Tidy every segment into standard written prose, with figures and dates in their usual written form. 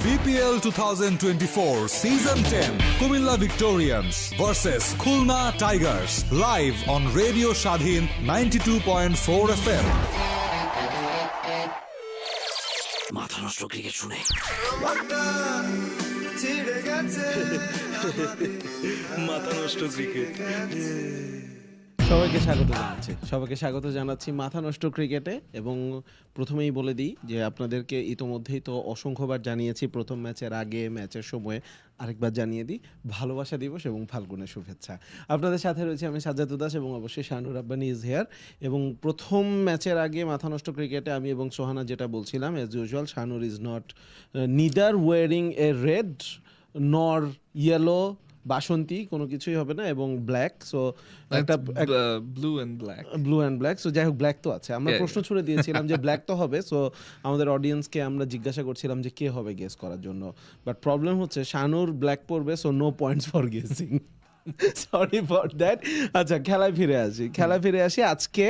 BPL 2024 Season 10 Kumilla Victorians vs Khulna Tigers live on Radio Shadhin 92.4 FM. মাথা নষ্ট cricket শুনে মাথা নষ্ট ক্রিকেট। সবাইকে স্বাগত জানাচ্ছি মাথা নষ্ট ক্রিকেটে। এবং প্রথমেই বলে দিই যে আপনাদেরকে ইতোমধ্যেই তো অসংখ্যবার জানিয়েছি, প্রথম ম্যাচের আগে, ম্যাচের সময়ে, আরেকবার জানিয়ে দিই, ভালোবাসা দিবস এবং ফাল্গুনের শুভেচ্ছা। আপনাদের সাথে রয়েছে আমি সাজ্জাদ উদাস এবং অবশ্যই শাহানুর রাব্বানী ইজ হেয়ার। এবং প্রথম ম্যাচের আগে মাথা নষ্ট ক্রিকেটে আমি এবং সোহানা যেটা বলছিলাম, as usual Shahanur is not neither wearing a red nor yellow বাসন্তী, কোনো কিছুই হবে না, এবং ব্ল্যাক। সো একটা ব্লু অ্যান্ড ব্ল্যাক। সো যাই হোক, ব্ল্যাক তো আছে। আমরা প্রশ্ন ছুড়ে দিয়েছিলাম যে ব্ল্যাক তো হবে। সো আমাদের অডিয়েন্সকে আমরা জিজ্ঞাসা করছিলাম যে কে হবে গেস করার জন্য, বাট প্রবলেম হচ্ছে শানুর ব্ল্যাক পড়বে, so no points for guessing. Sorry for that. আচ্ছা, খেলায় ফিরে আসি। আজকে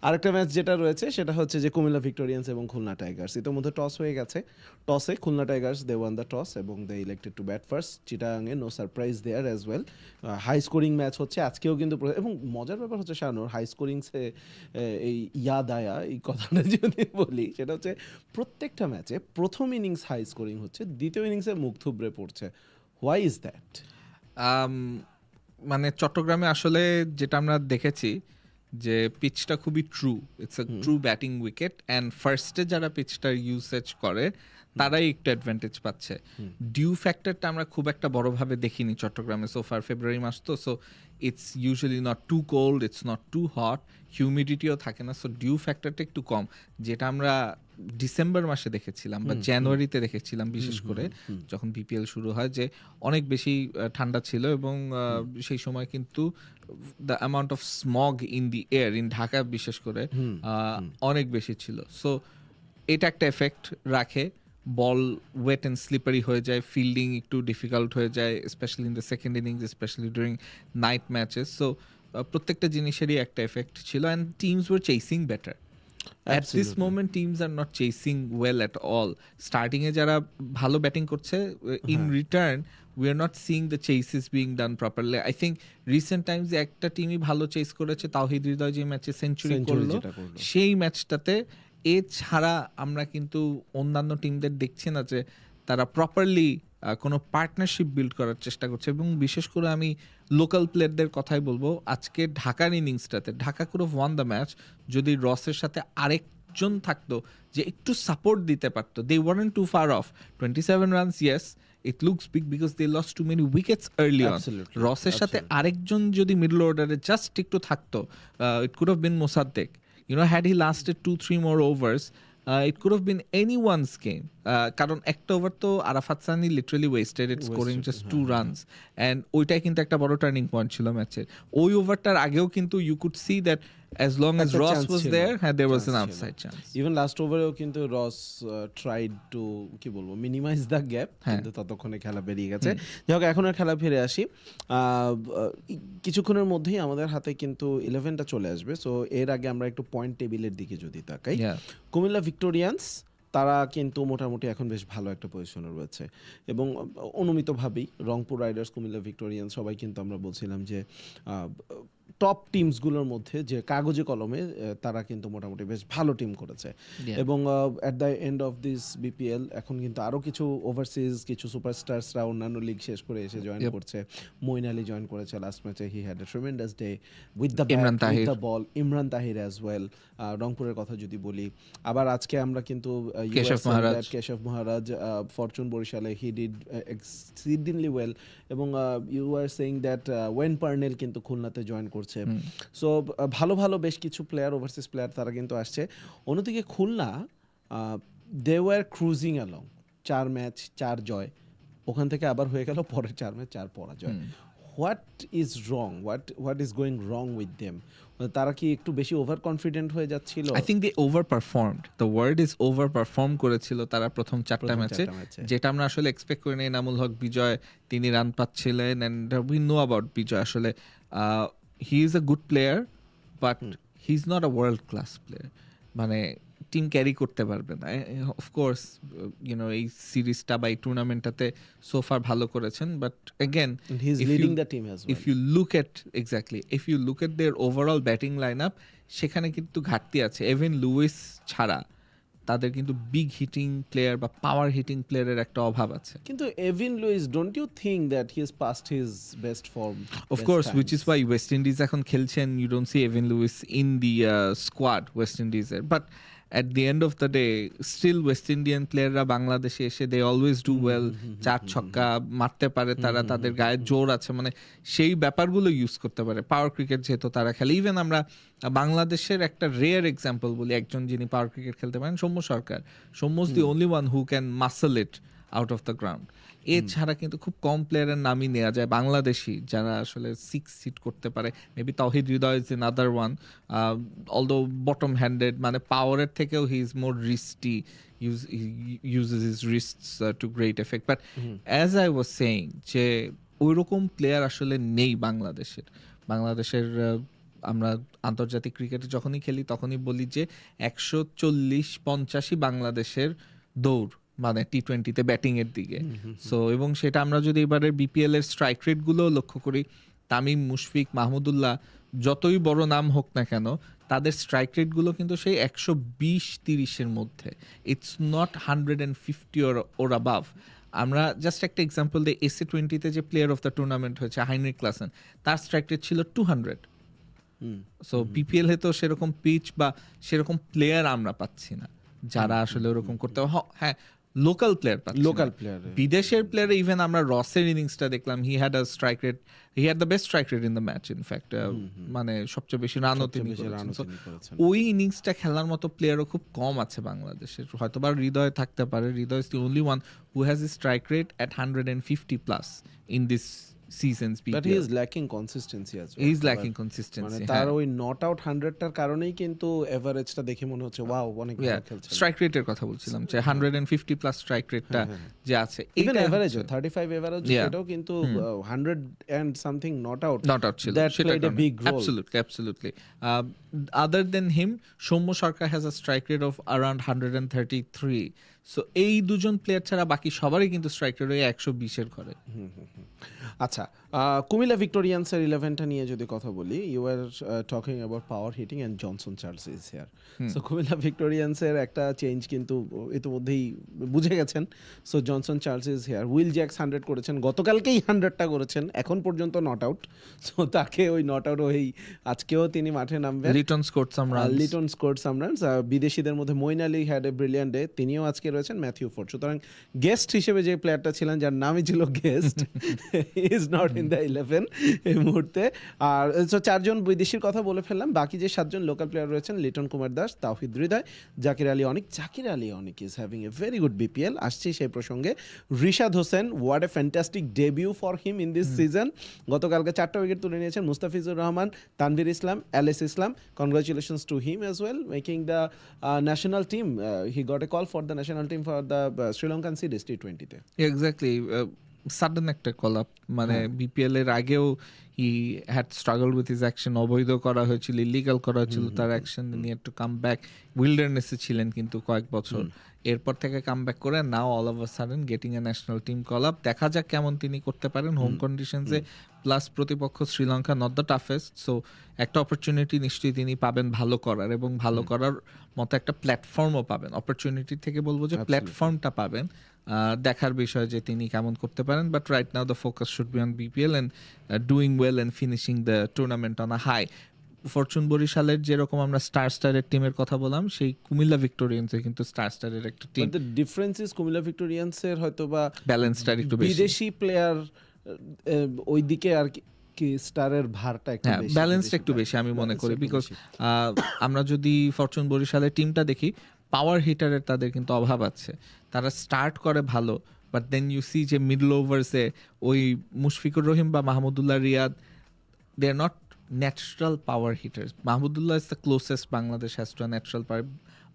আরেকটা ম্যাচ যেটা রয়েছে সেটা হচ্ছে যে কুমিল্লা ভিক্টোরিয়ান্স এবং খুলনা টাইগার্স। ইতিমধ্যে টস হয়ে গেছে। টসে Khulna Tigers they won the toss এবং they elected to bat first. চিটাগাংয়ে no surprise there as well. High scoring match হচ্ছে আজকেও কিন্তু। এবং মজার ব্যাপার হচ্ছে শানুর, হাই স্কোরিংসে এই ইয়াদ আয়া এই কথাটা যদি বলি, সেটা হচ্ছে প্রত্যেকটা ম্যাচে প্রথম ইনিংস হাই স্কোরিং হচ্ছে, দ্বিতীয় ইনিংসে মুখ থুবড়ে পড়ছে। Why is that? মানে চট্টগ্রামে আসলে যেটা আমরা দেখেছি যে পিচটা খুবই true, it's a true batting wicket, and ফার্স্টে যারা পিচটার ইউসেজ করে তারাই একটু অ্যাডভান্টেজ পাচ্ছে। ডিউ ফ্যাক্টরটা আমরা খুব একটা বড়ভাবে দেখিনি চট্টগ্রামে সোফার। ফেব্রুয়ারি মাস তো, so it's usually not too cold, it's not too hot, হিউমিডিটিও থাকে না, সো ডিউ ফ্যাক্টরটা একটু কম, যেটা আমরা ডিসেম্বর মাসে দেখেছিলাম বা জানুয়ারিতে দেখেছিলাম, বিশেষ করে যখন বিপিএল শুরু হয়, যে অনেক বেশি ঠান্ডা ছিল এবং সেই সময় কিন্তু the amount of smog in the air in Dhaka বিশেষ করে অনেক বেশি ছিল। সো এটা একটা এফেক্ট রাখে, বল ওয়েট অ্যান্ড স্লিপারি হয়ে যায়, ফিল্ডিং একটু ডিফিকাল্ট হয়ে যায়, specially in the second innings, specially during night matches. So প্রত্যেকটা জিনিসেরই একটা এফেক্ট ছিল, and teams were chasing better. At this moment teams are not chasing well at all. Starting এ যারা ভালো ব্যাটিং করছে, in return we are not seeing the chases being done properly. I think recent times একটা টিমই ভালো chess করেছে, তাওহিদ হৃদয় যে ম্যাচে century করলো সেই ম্যাচটাতে। এছাড়া আমরা কিন্তু অন্যান্য টিমদের দেখছি না যে তারা প্রপারলি কোনো পার্টনারশিপ বিল্ড করার চেষ্টা করছে। এবং বিশেষ করে আমি লোকাল প্লেয়ারদের কথাই বলবো। আজকে ঢাকার ইনিংসটাতে Dhaka could have won the match যদি রসের সাথে আরেকজন থাকতো যে একটু সাপোর্ট দিতে পারতো। They weren't too far off. 27 runs, yes it looks big because they lost too many wickets early on. রসের সাথে আরেকজন যদি মিডল অর্ডারে জাস্ট একটু থাকতো, it could have been Mosaddek. You know, had he lasted 2-3 more overs, it could have been anyone's game. কারণ একটা over তো Arafat Sunny literally wasted, it scoring just 2 runs, and ওইটাই কিন্তু একটা বড় টার্নিং পয়েন্ট ছিল ম্যাচের। ওই ওভারটার আগেও কিন্তু you could see that as long as Ross was there, there was an outside chance. Even last overেও কিন্তু রস tried to কি বলবো মিনিমাইজ দ্য গ্যাপ, কিন্তু ততক্ষণে খেলা বেরিয়ে গেছে। যাই হোক, এখন আর খেলা ফিরে আসি। কিছুক্ষণের মধ্যেই আমাদের হাতে কিন্তু 11টা চলে আসবে। সো এর আগে আমরা একটু পয়েন্ট টেবিলের দিকে যদি তাকাই, কুমিল্লা ভিক্টোরিয়ান্স তারা কিন্তু মোটামুটি এখন বেশ ভালো একটা পজিশনে রয়েছে, এবং অনুমিতভাবেই রংপুর রাইডার্স, কুমিল্লা ভিক্টোরিয়ান্স সবাই কিন্তু আমরা বলছিলাম যে টপ টিমসগুলোর মধ্যে যে কাগজে কলমে তারা কিন্তু মোটামুটি বেশ ভালো টিম করেছে। এবং at the end of this BPL এখন কিন্তু আরও কিছু ওভারসিজ কিছু সুপারস্টার্সরা অন্যান্য লিগ শেষ করে এসে জয়েন করছে। মঈন আলী জয়েন করেছে লাস্ট ম্যাচে, he had a tremendous day with the ball. Imran Tahir as well. রংপুরের কথা যদি বলি, আবার আজকে আমরা কিন্তু কেশব মহারাজ ফরচুন বরিশালে, হি ডিড এক্সিডেন্টলি ওয়েল। এবং you are saying that Wayne Parnell কিন্তু খুলনাতে জয়েন করছে। সো ভালো ভালো বেশ কিছু প্লেয়ার, ওভারসিজ প্লেয়ার তারা কিন্তু আসছে। অন্যদিকে Khulna they were cruising along, 4 match 4 জয়, ওখান থেকে আবার হয়ে গেল পরের 4 ম্যাচ 4 পরাজয়। What is wrong, what is going wrong with them? তারা কি একটু বেশি ওভার কনফিডেন্ট হয়ে যাচ্ছিল? I think they over performed, the word is over perform করেছিল তারা প্রথম 4টা ম্যাচে, যেটা আমরা আসলে এক্সপেক্ট করি না। এনামুল হক বিজয়, তিনি রান পাচ্ছিলেন, অ্যান্ড উই নো অ্যাবাউট বিজয়। আসলে he is a good player, but he is not a world class player. মানে টিম ক্যারি করতে পারবে না। অফকোর্স এই সিরিজটা বা এই টুর্নামেন্টটাতে সোফার ভালো করেছেন, but again And he's leading the team as well. If you look at their overall batting line up, সেখানে কিন্তু ঘাটতি আছে। এভেন লুইস ছাড়া তাদের কিন্তু বিগ হিটিং প্লেয়ার বা পাওয়ার হিটিং প্লেয়ারের একটা অভাব আছে। কিন্তু Evin Lewis, don't you think that he has past his best form? Of course, which is why West Indies এখন খেলছেন, you don't see Evan Lewis in the squad West Indies এর, but at the end of the day still West Indian প্লেয়াররা বাংলাদেশে এসে they always do well, চার ছক্কা মারতে পারে তারা, তাদের গায়ে জোর আছে, মানে সেই ব্যাপারগুলো ইউজ করতে পারে। পাওয়ার ক্রিকেট যেহেতু তারা খেলে, ইভেন আমরা বাংলাদেশের একটা রেয়ার এক্সাম্পল বলি, একজন যিনি পাওয়ার ক্রিকেট খেলতে পারেন, সৌম্য সরকার। সৌম্য's the only one who can muscle it out of the ground. এছাড়া কিন্তু খুব কম প্লেয়ারের নামই নেওয়া যায় বাংলাদেশি যারা আসলে 6 হিট করতে পারে। Maybe Towhid Hridoy is another one, although bottom handed, মানে পাওয়ারের থেকেও he is more wristy, uses his wrists to great effect. But as I was saying, যে ওইরকম প্লেয়ার আসলে নেই বাংলাদেশের আমরা আন্তর্জাতিক ক্রিকেটে যখনই খেলি তখনই বলি যে 140-50 বাংলাদেশের দৌড়, মানে টি-20তে ব্যাটিং এর দিকে। সো এবং সেটা আমরা যদি এবারে বিপিএল এর স্ট্রাইক রেট গুলো লক্ষ্য করি, তামিম, মুশফিক, মাহমুদুল্লাহ যতই বড় নাম হোক না কেন, তাদের স্ট্রাইক রেট গুলো কিন্তু সেই 120-30-এর মধ্যে। It's not 150 or above. আমরা জাস্ট একটা এক্সাম্পল দিই, এসএ-20তে যে প্লেয়ার অফ দ্য টুর্নামেন্ট হয়েছে হাইনরিক ক্লাসেন, তার স্ট্রাইক রেট ছিল 200। সো বিপিএল এ তো সেরকম পিচ বা সেরকম প্লেয়ার আমরা পাচ্ছি না যারা আসলে ওরকম করতে। হ্যাঁ, লোকাল প্লেয়ার, বিদেশের প্লেয়ার, ইভেন আমরা রসের ইনিংসটা দেখলাম, he had the best strike rate in the match, in fact মানে সবচেয়ে বেশি রানও তিনি করেছেন। ওই ইনিংসটা খেলার মতো প্লেয়ারও খুব কম আছে বাংলাদেশের। হয়তোবা হৃদয় থাকতে পারে, Hridoy is the only one who has a strike rate at 150+ in this seasons BPL. But he is lacking consistency as well. He is lacking consistency. মানে তার ওই নট আউট 100টার কারণেই কিন্তু এভারেজটা দেখে মনে হচ্ছে ওয়াও, অনেক ভালো খেলছে। স্ট্রাইক রেটের কথা বলছিলাম যে 150+ স্ট্রাইক রেটটা যে আছে, ইভেন এভারেজ 35 এভারেজ, এটাও কিন্তু 100 and something নট আউট ছিল। That played a big role. Absolutely. Other than him, Soumya Sarkar has a strike rate of around 133. So এই দুজন প্লেয়ার ছাড়া বাকি সবারই কিন্তু স্ট্রাইক রেট ওই 120-এর ঘরে। আচ্ছা, কুমিল্লা ভিক্টোরিয়ান্সের 11টা নিয়ে যদি কথা বলি, you are talking about power hitting and Johnson Charles is here. So Comilla ভিক্টোরিয়ান্সের একটা চেঞ্জ কিন্তু ইতিমধ্যেই বুঝে গেছেন। So Johnson Charles is here. Will Jacks 100 করেছেন, গতকালকেই 100টা করেছেন, এখন পর্যন্ত নট আউট। সো তাকে ওই নট আউট হয়েই আজকেও তিনি মাঠে নামবেন। Liton scored some runs. বিদেশিদের মধ্যে Moeen Ali had a brilliant day, তিনিও আজকে রয়েছেন। ম্যাথিউ ফোর্ড, সুতরাং গেস্ট হিসেবে যে প্লেয়ারটা ছিলেন, যার নামই ছিল guest, is not in the 11 এই মুহূর্তে। আর চারজন বিদেশির কথা বলে ফেললাম, বাকি যে 7জন লোকাল প্লেয়ার রয়েছেন, Liton Kumar Das, Towhid Hridoy, Zakir Ali Anik is having a very good BPL. আসছি সেই প্রসঙ্গে, Rishad Hossain, what a fantastic debut for him in this season. গতকালকে 4টা উইকেট তুলে নিয়েছেন। Mustafizur Rahman, Tanvir Islam, Aliss Islam, congratulations to him as well, making the national team. He got a call for the national team for the Sri Lankan series টি-20-তে। Exactly, sudden একটা call up, মানে BPL এর আগেও he had struggle with his action, অবৈধ করা হয়েছিল, illegal করা হয়েছিল তার অ্যাকশন, নিয়ে টু কাম ব্যাক, উইল্ডারনেসে ছিলেন কিন্তু কয়েক বছর, এরপর থেকে কাম ব্যাক করে now all of a sudden getting a national team call up. দেখা যাক কেমন তিনি করতে পারেন হোম কন্ডিশনসে, প্লাস প্রতিপক্ষ Sri Lanka not the toughest. So একটা অপরচুনিটি নিশ্চয়ই তিনি পাবেন ভালো করার, এবং ভালো করার মতো একটা প্ল্যাটফর্মও পাবেন। অপরচুনিটি থেকে বলবো যে প্ল্যাটফর্মটা পাবেন, দেখার বিষয় যে তিনি কেমন করতে পারেন। But right now the focus should be on BPL and doing well and finishing the tournament on a high. Fortune বরিশালের যেরকম আমরা স্টারের টিমের কথা বললাম, সেই কুমিল্লা ভিক্টোরিয়ান্সে কিন্তু স্টারের একটা team. The difference is Comilla ভিক্টোরিয়ান্সের হয়তোবা ব্যালেন্সটা একটু বেশি, বিদেশি প্লেয়ার ওইদিকে আর কি স্টারের ভারটা একটু বেশি, ব্যালেন্সটা একটু বেশি আমি মনে করি। বিকজ আমরা যদি ফরচুন বরিশালের টিমটা দেখি, পাওয়ার হিটারের তাদের কিন্তু অভাব আছে। তারা স্টার্ট করে ভালো, বাট দেন ইউ সি যে মিডল ওভার্সে ওই মুশফিকুর রহিম বা Mahmudullah Riyad, they are not natural power hitters. Mahmudullah is the closest Bangladesh has to a natural power,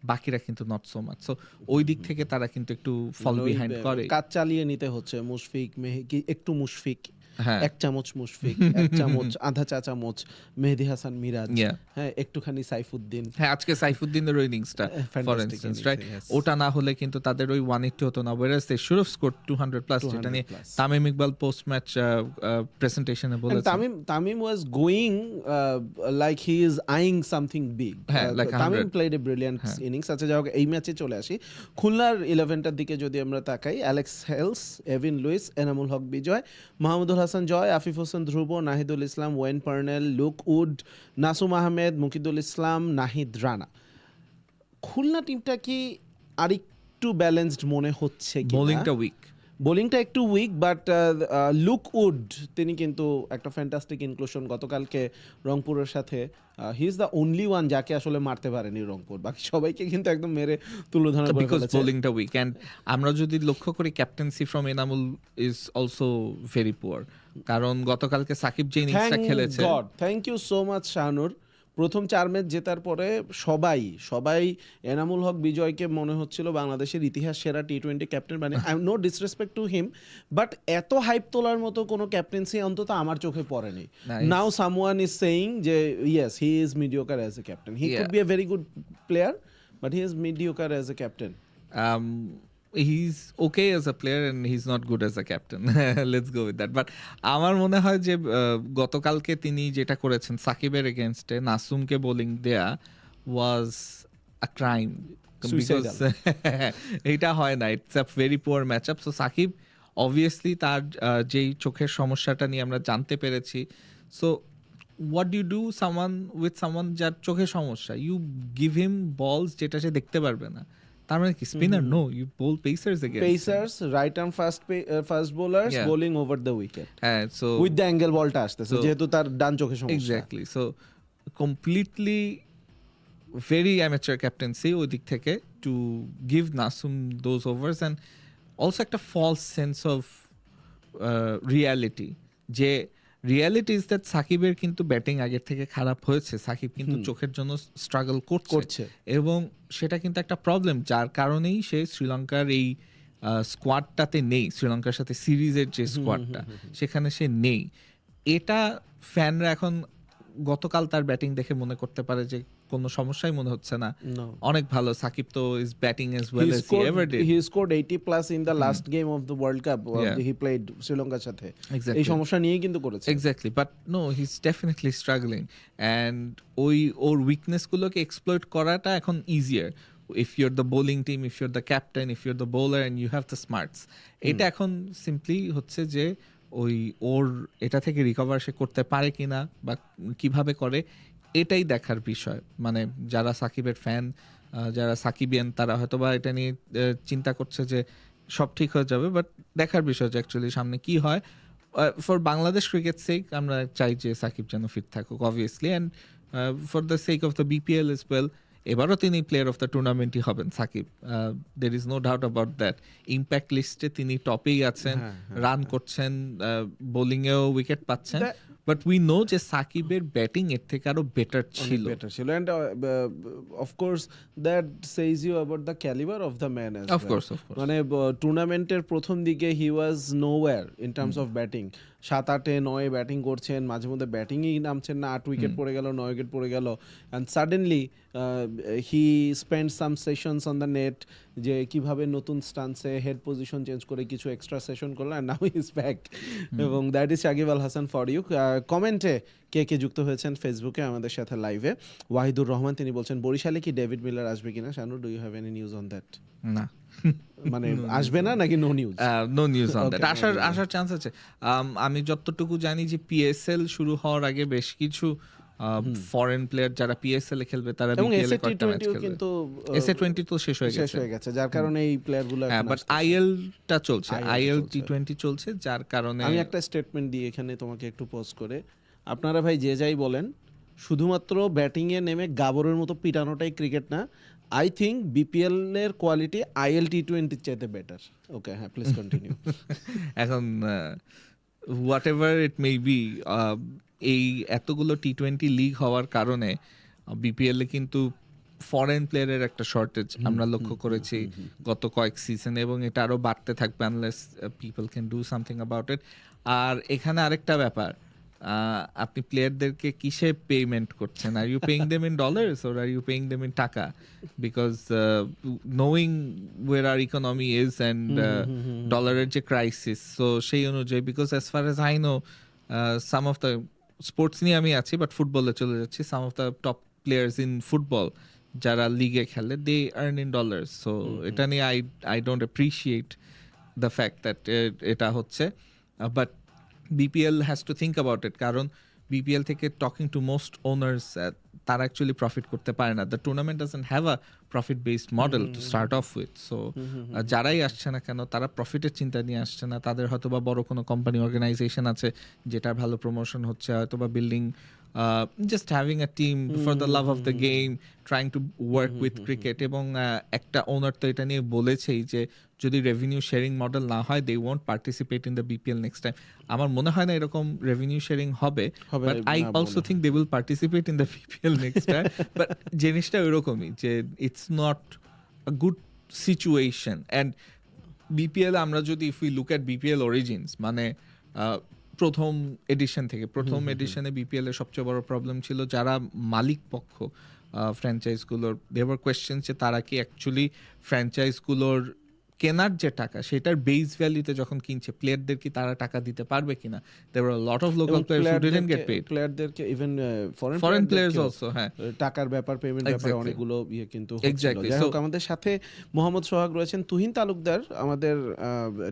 বাকিরা কিন্তু নট সো মাচ। সো ওই দিক থেকে তারা কিন্তু একটু ফল বিহাইন্ড করে। কাজ চালিয়ে নিতে হচ্ছে। মুশফিক মেহেদি, একটু মুশফিক, হ্যাঁ এক চামচ মুশফিক, এক চামচ আধা চা চামচ মেহেদি হাসান মিরাজ, Yeah. হ্যাঁ একটুখানি সাইফুদ্দিন। হ্যাঁ আজকে সাইফুদ্দিনের ইনিংসটা for Fantastic instance, innings, right? yes. ওটা না হলে কিন্তু তাদের ওই 180 হতো না, whereas they should have scored 200 plus, যেটা 200 নিয়ে plus. Tamim Iqbal post match প্রেজেন্টেশনে And বলেছেন। Tamim was going like he is eyeing something big. হ্যাঁ, like Tamim 100 played a brilliant innings. আচ্ছা যাই হোক, এই ম্যাচে চলে আসি। খুলনার 11টার দিকে যদি আমরা তাকাই, Alex Hales, Evin Lewis, Enamul Haque Bijoy, Mahmudul Hasan Joy, Afif Hossain Dhruba, Nahidul Islam, Wayne Parnell, Luke Wood, Nasum Ahmed, Mukidul Islam, Nahid Rana. Khulna টিমটা কি আরেকটু ব্যালেন্সড মনে হচ্ছে কি? বোলিংটা উইক, বোলিংটা একটু উইক, বাট লুক উড তিনি কিন্তু একটা ফ্যান্টাস্টিক ইনক্লুশন গতকালকে রংপুরের সাথে। He is the only one যাকে আসলে মারতে পারেনি রংপুর, বাকি সবাইকে কিন্তু একদম মেরে তুলোধনা করে বিকজ ফেলেছে। বোলিংটা উইক। অ্যান্ড আমরা যদি লক্ষ্য করি, captaincy from Enamul is also very poor, কারণ গতকালকে সাকিব যে ইনিংসটা খেলেছে, thank you so much Shahanur. প্রথম 4 ম্যাচ জেতার পরে সবাই এনামুল হক বিজয়কে মনে হচ্ছিল বাংলাদেশের ইতিহাস সেরা টি-20 ক্যাপ্টেন, মানে I know disrespect to him, but এত হাইপ তোলার মতো কোনো ক্যাপ্টেন্সি অন্তত আমার চোখে পড়েনি। নাও সামওয়ান ইজ সেইং যে yes he is mediocre as a captain, he could B A very good player but he is mediocre as a captain. he's okay as a player and he's not good as a captain. Let's go with that. But আমার মনে হয় যে গতকালকে তিনি যেটা করেছেন সাকিবের এগেনস্টে, নাসুমকে বোলিং দেয়া ওয়াজ আ ক্রাইম, বিকজ এইটা হয় না, it's a very poor match up. So Shakib obviously তার যেই চোখের সমস্যাটা নিয়ে আমরা জানতে পেরেছি, so what do you do someone যার চোখের সমস্যা? You give him balls যেটা সে দেখতে পারবে না। তার মানে কি spinner? No, you bowl pacers against pacers, right arm fast bowlers bowling over the wicket. হ্যাঁ, সো উইথ দ্য অ্যাঙ্গেল বলটা আসতেছে যেহেতু তার ডান চোখে সমস্যা। Exactly, so completely very amateur captaincy ওই দিক থেকে to give Nasum those overs, and also একটা ফলস সেন্স অফ রিয়ালিটি, যে রিয়ালিটি ইজ দ্যাট সাকিবের কিন্তু ব্যাটিং আগের থেকে খারাপ হয়েছে, সাকিব কিন্তু চোখের জন্য স্ট্রাগল করছে এবং সেটা কিন্তু একটা প্রবলেম, যার কারণেই সে শ্রীলঙ্কার এই স্কোয়াডটাতে নেই, শ্রীলঙ্কার সাথে সিরিজের যে স্কোয়াডটা সেখানে সে নেই। এটা ফ্যানরা এখন গতকাল তার ব্যাটিং দেখে মনে করতে পারে যে কোনো সমস্যাই মনে হচ্ছে না, অনেক ভালো সাকিব তো is batting as well as he ever did. He scored 80 plus in the last game of the World Cup he played শ্রীলঙ্কার সাথে। এই সমস্যা নিয়েই কিন্তু করেছে। Exactly, but no, he's definitely struggling, and or weakness গুলোকে এক্সপ্লয়েট করাটা এখন easier if you're the bowling team, if you're the captain, if you're the bowler and you have the smarts. এটা এখন সিম্পলি হচ্ছে যে ওর এটা থেকে রিকভার সে করতে পারে কিনা বা কিভাবে করে, এটাই দেখার বিষয়। মানে যারা সাকিবের ফ্যান, যারা সাকিবিয়ান, তারা হয়তো বা এটা নিয়ে চিন্তা করছে যে সব ঠিক হয়ে যাবে, বাট দেখার বিষয় যে অ্যাকচুয়ালি সামনে কি হয়। ফর বাংলাদেশ ক্রিকেট সেক আমরা চাই যে সাকিব যেন ফিট থাকুক obviously, and for the sake of the BPL as well. এবারও তিনি প্লেয়ার অফ দ্য টুর্নামেন্টই হবেন Shakib, there is no doubt about that. Impact লিস্টে তিনি টপেই আছেন, রান করছেন, বোলিংয়েও উইকেট পাচ্ছেন, বাট উই নো যে সাকিবের ব্যাটিং এর থেকে আরো বেটার ছিল, and of course that says you about the calibre of the man as well. Of course মানে টুর্নামেন্টের প্রথম দিকে he was nowhere in terms of batting. 7-8-9 batting করছেন, মাঝে মধ্যে ব্যাটিংই নামছেন না, 8 উইকেট পড়ে গেল, 9 উইকেট পড়ে গেল, and suddenly he spend some sessions on the net, যে কিভাবে নতুন স্টান্সে হেড পজিশন চেঞ্জ করে কিছু এক্সট্রা সেশন করলো, and now he is back. এবং that is Shakib Al Hasan for you. কমেন্টে কে যুক্ত হয়েছেন ফেসবুকে আমাদের সাথে লাইভে, ওয়াহিদুর রহমান তিনি বলছেন বরিশালে কি ডেভিড মিলার আসবে কিনা? Shanu, do you have any news on that? না, মানে আসবে না নাকি no news? No news on that. আসার চান্স আছে। আমি যতটুকু জানি যে পিএসএল শুরু হওয়ার আগে বেশ কিছু ফরেন প্লেয়ার যারা পিএসএল এ খেলবে তারা বিপিএল এ কয়েকটা ম্যাচ খেলবে, কিন্তু এসএ-20 তো শেষ হয়ে গেছে, যার কারণে এই প্লেয়ারগুলো এখন বাট আইএলটা চলছে, আইএল টি20 চলছে, যার কারণে আমি একটা স্টেটমেন্ট দিই এখানে তোমাকে একটু পজ করে। আপনারা ভাই যে যাই বলেন, শুধুমাত্র ব্যাটিং এ নেমে গাবরের মতো পিটানোটাই ক্রিকেট না। আই থিঙ্ক বিপিএল এর কোয়ালিটি আইএল টি20 চাইতে বেটার। ওকে, হ্যাঁ, প্লিজ কন্টিনিউ। এখন what ever it may be, এই এতগুলো টি20 লিগ হওয়ার কারণে বিপিএল এ কিন্তু ফরেন প্লেয়ারের একটা শর্টেজ আমরা লক্ষ্য করেছি গত কয়েক সিজনে, এবং এটা আরো বাড়তে থাকবে unless people can do something about it. আর এখানে আরেকটা ব্যাপার, আপনি প্লেয়ারদেরকে কিসে পেমেন্ট করছেন? Are you paying them in dollars or are you paying them in taka? Because knowing where our economy is and ডলারের যে ক্রাইসিস, সো সেই অনুযায়ী, because as far as I know some of the sports নিয়ে আমি আছি but ফুটবলে চলে যাচ্ছি, some of the top players in football যারা লিগে খেলে they earn in dollars. So এটা নিয়ে I don't appreciate the fact that এটা হচ্ছে, but BPL has to think about it, কারণ BPL থেকে talking to most owners তারা actually profit করতে পারে না। The tournament doesn't have a profit based model to start off with, so যারাই আসছে না কেন তারা প্রফিটের চিন্তা নিয়ে আসছে না। তাদের হয়তো বা বড় কোনো কোম্পানি অর্গানাইজেশন আছে যেটার ভালো প্রমোশন হচ্ছে, হয়তো বা building just having a team for the love of the game, trying to work with cricket, এবং একটা ওনার তো এটা নিয়ে বলেছেই যে যদি রেভিনিউ শেয়ারিং মডেল না হয় they won't participate in the BPL next time. আমার মনে হয় না এরকম রেভিনিউ শেয়ারিং হবে, but I also think they will participate in the BPL next time. But জিনিসটা ওইরকমই যে it's not a good situation. And BPL আমরা যদি if we look at BPL origins, মানে প্রথম এডিশনে BPL এর সবচেয়ে বড় প্রবলেম ছিল যারা মালিক পক্ষ ফ্র্যাঞ্চাইজগুলোর, দেওয়ার কোয়েশ্চেন যে তারা কি অ্যাকচুয়ালি ফ্র্যাঞ্চাইজগুলোর কেনার যে টাকা সেটার বেস ভ্যালুতে যখন কিনছে প্লেয়ারদের কি তারা টাকা দিতে পারবে কিনা। There are lot of local players who didn't get paid, প্লেয়ারদেরকে ইভেন ফরেন প্লেয়ার্স অলসো, হ্যাঁ, টাকার ব্যাপার, পেমেন্ট ব্যাপারে অনেকগুলো কিন্তু এক্স্যাক্টলি। যাই হোক, আমাদের সাথে মোহাম্মদ সোহাগ রয়েছেন। তুহিন তালুকদার আমাদের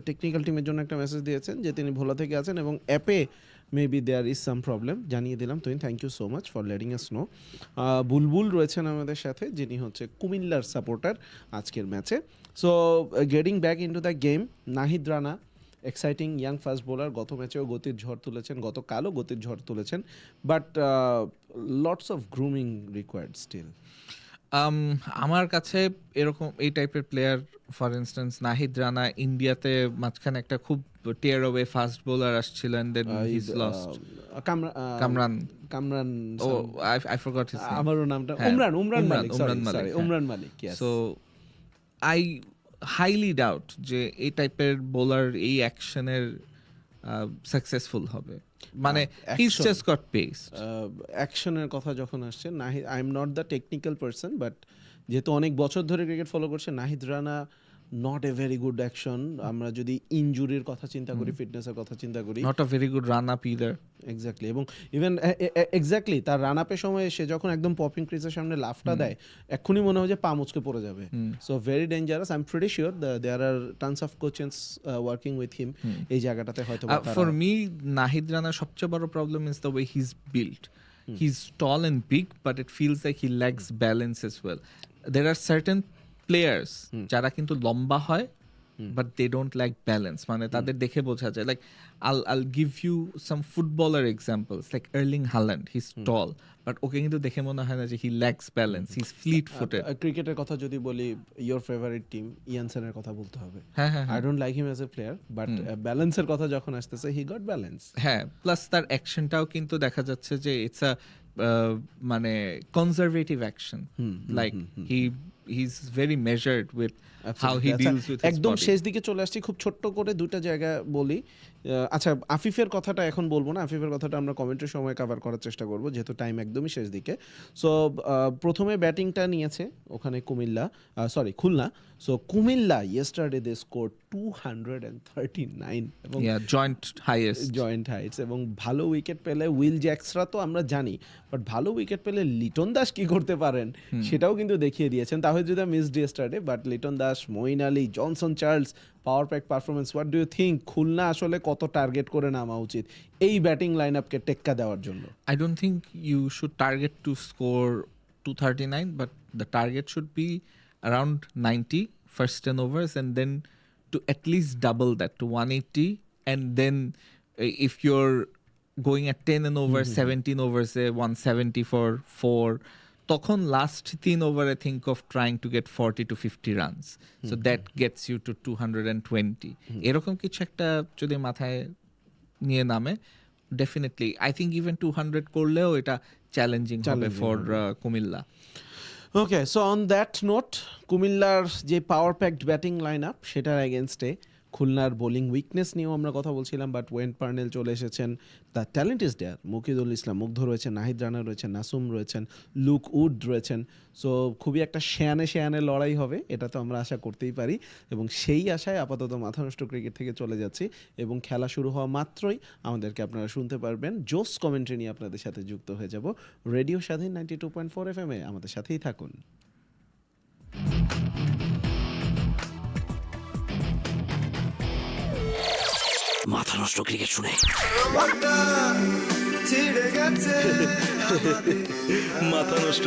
টেকনিক্যাল টিমের জন্য একটা মেসেজ দিয়েছেন যে তিনি ভোলা থেকে আছেন এবং অ্যাপে maybe there is some problem, জানিয়ে দিলাম। Tuhin, thank you so much for letting us know. Bulbul রয়েছেন আমাদের সাথে, যিনি হচ্ছে কুমিল্লার সাপোর্টার আজকের ম্যাচে। So getting back into the game, Nahid Rana exciting young fast bowler, গত ম্যাচেও গতির ঝড় তুলেছেন, গতকালও গতির ঝড় তুলেছেন, but lots of grooming required still. আমার কাছে এরকম এই টাইপের player, for instance Nahid Rana ইন্ডিয়াতে মাঝখানে একটা খুব টিয়ার অ্যাওয়ে ফাস্ট বোলার আসছিল and then he's lost. Kamran I forgot his name. আমারও নামটা উমরান মালিক, yes. So I highly doubt যে এই টাইপের বোলার এই অ্যাকশনের সাকসেসফুল হবে, মানে he's just got pace. অ্যাকশনের কথা যখন আসছে, Nahid, I am not the technical person, but যেহেতু অনেক বছর ধরে ক্রিকেট ফলো করছে, Nahid Rana not a very good action. আমরা যদি ইনজুরির কথা চিন্তা করি, ফিটনেসের কথা চিন্তা করি, not a very good run up either. Exactly, এবং ইভেন এক্স্যাক্টলি তার রান আপের সময় সে যখন একদম পপিং ক্রিজের সামনে লাফটা দেয়, এক্ষুনি মনে হয় যে পা মুচকে পড়ে যাবে। So very dangerous. I am pretty sure there are tons of coaches working with him এই জায়গাটাতে। হয়তো ফর মি নাহিদ রানার সবচেয়ে বড় problem is the way he is built. He is tall and big, but it feels like he lacks balance as well. There are certain players যারা কিন্তু লম্বা হয় but they don't like balance, মানে তাদের দেখে বোঝা যায়। Like I'll give you some footballer examples like Erling Haaland. He's tall, but ওকে কিন্তু দেখে মনে হয় না যে he lacks balance. He's fleet footed. ক্রিকেটের কথা যদি বলি, your favorite team ইয়ানসেনের কথা বলতে হবে। I don't like him as a player, but ব্যালেন্সের কথা যখন আসতেছে, he got balance. হ্যাঁ, প্লাস তার অ্যাকশনটাও কিন্তু দেখা যাচ্ছে যে ইটস আ মানে conservative action. Like he's very measured with how he deals with his একদম body. শেষ দিকে চলে আসছি, খুব ছোট্ট করে দুটো জায়গা বলি। আচ্ছা, আফিফের কথাটা এখন বলবো না, আফিফের কথাটা আমরা কমেন্টের সময় কভার করার চেষ্টা করব, যেহেতু টাইম একদমই শেষ দিকে। সো প্রথমে ব্যাটিংটা নিয়েছে ওখানে খুলনা। সো কুমিল্লা ইয়েস্টারডে দে স্কোর 239 এবং জয়েন্ট হাইটস, এবং ভালো উইকেট পেলে উইল জ্যাক্সরা তো আমরা জানি, বাট ভালো উইকেট পেলে লিটন দাস কি করতে পারেন সেটাও কিন্তু দেখিয়ে দিয়েছেন। তাহলে যদি missed yesterday, but Liton Das, Moeen Ali, Johnson Charles, power pack performance. What do you think, Khulna আসলে কত টার্গেট করে নামা উচিত এই ব্যাটিং লাইন আপকে টেক্কা দেওয়ার জন্য? I don't think you should target to score 239, but the target should be around 90 first 10 overs, and then to at least double that to 180, and then if you're going at 10 and over 17 overs 170 for 4, তখন last 3 ওভারে think of trying to get 40 to 50 runs, so that gets you to 220. এরকম কিছু একটা যদি মাথায় নিয়ে নামে, definitely I think even 200 করলেও এটা চ্যালেঞ্জিং হবে for Comilla. Okay, so on that note, কুমিল্লার যে পাওয়ার প্যাকড ব্যাটিং লাইন আপ সেটার এগেনস্টে খুলনার বোলিং উইকনেস নিয়েও আমরা কথা বলছিলাম, বাট ওয়েন পার্নেল চলে এসেছেন, the talent is there. Mukidul ইসলাম মুগ্ধ রয়েছেন, নাহিদ রানা রয়েছেন, নাসুম রয়েছেন, লুক উড রয়েছেন। সো খুবই একটা শেয়ানে লড়াই হবে, এটা তো আমরা আশা করতেই পারি, এবং সেই আশায় আপাতত মাথা নষ্ট ক্রিকেট থেকে চলে যাচ্ছি। এবং খেলা শুরু হওয়া মাত্রই আমাদেরকে আপনারা শুনতে পারবেন, জোস কমেন্ট্রি নিয়ে আপনাদের সাথে যুক্ত হয়ে যাব রেডিও স্বাধীন 92.4 FM-এ। আমাদের সাথেই থাকুন। মাথা নষ্ট ক্রিকেট শুনে মাথা নষ্ট